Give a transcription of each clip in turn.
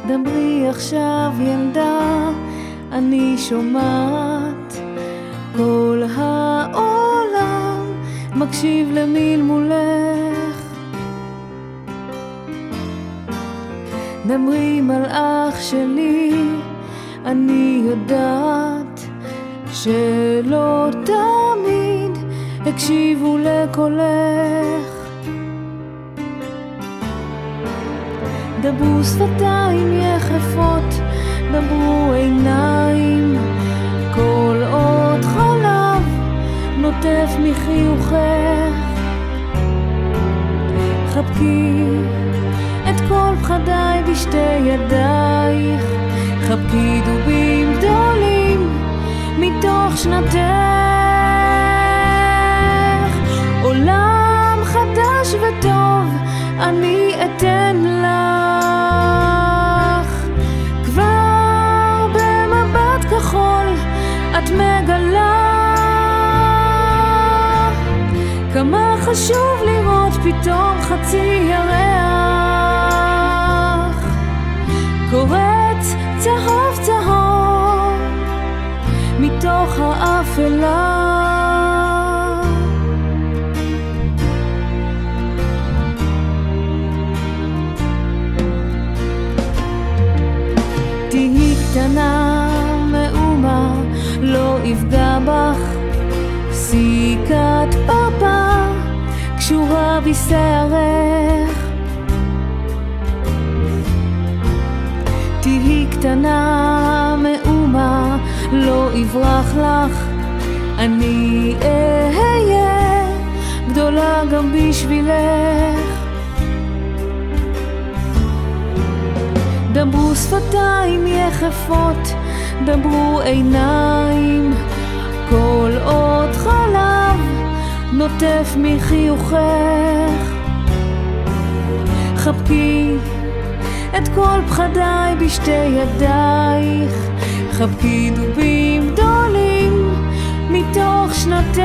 דברי עכשיו ילדה, אני שומעת, כל העולם מקשיב למלמולך. דברי מלאך שלי, אני יודעת שלא תמיד הקשיבו לקולך. דברו שפתיים יחפות, דברו עיניים, כל עוד חלב נוטף מחיוכך. חבקי את כל פחדיי בשתי ידייך, חבקי דובים גדולים מתוך שנתך. עולם חדש וטוב אני אתן לך, כבר במבט כחול את מגלה כמה חשוב לראות פתאום חצי ירח קורץ צהוב צהוב מתוך האפלה. תהי קטנה מאומה, לא יפגע בך סיכת פאפה קשורה בשערך. תהי קטנה מאומה, לא יברח לך, אני אהיה גדולה גם בשבילך. דברו שפתיים יחפות, דברו עיניים, כל עוד חלב נוטף מחיוכך. חבקי את כל פחדיי בשתי ידייך, חבקי דובים גדולים מתוך שנתך.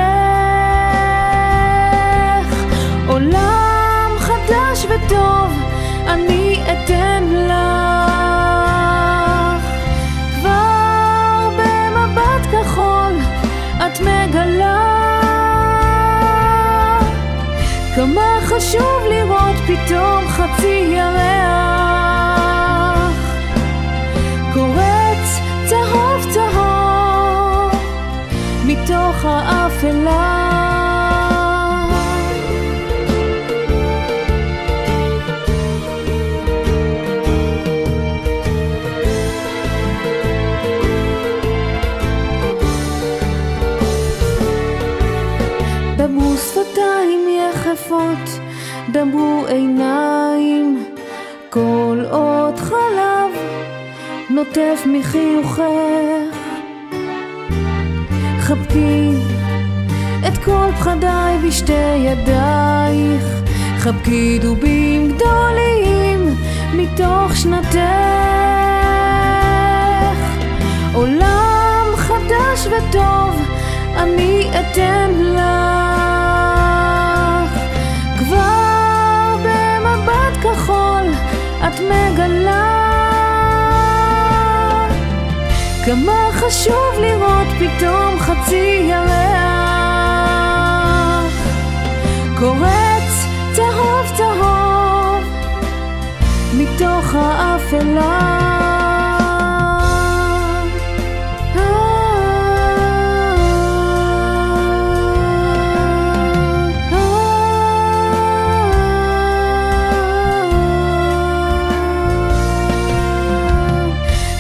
עולם חדש וטוב אני אתן לך, כבר במבט כחול את מגלה כמה חשוב לראות פתאום חצי ירח קורץ צהוב צהוב מתוך האפלה. דברו שפתיים יחפות, דברו עיניים, כל עוד חלב נוטף מחיוכך. חבקי את כל פחדיי בשתי ידייך, חבקי דובים גדולים מתוך שנתך. עולם חדש וטוב אני אתן לך, כבר במבט כחול את מגלה כמה חשוב לראות פתאום חצי ירח קורץ צהוב צהוב מתוך האפלה.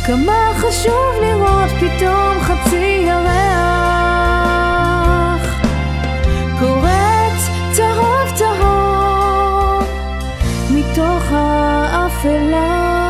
כמה חשוב לראות פתאום חצי ירח קורץ צהוב צהוב מתוך האפלה.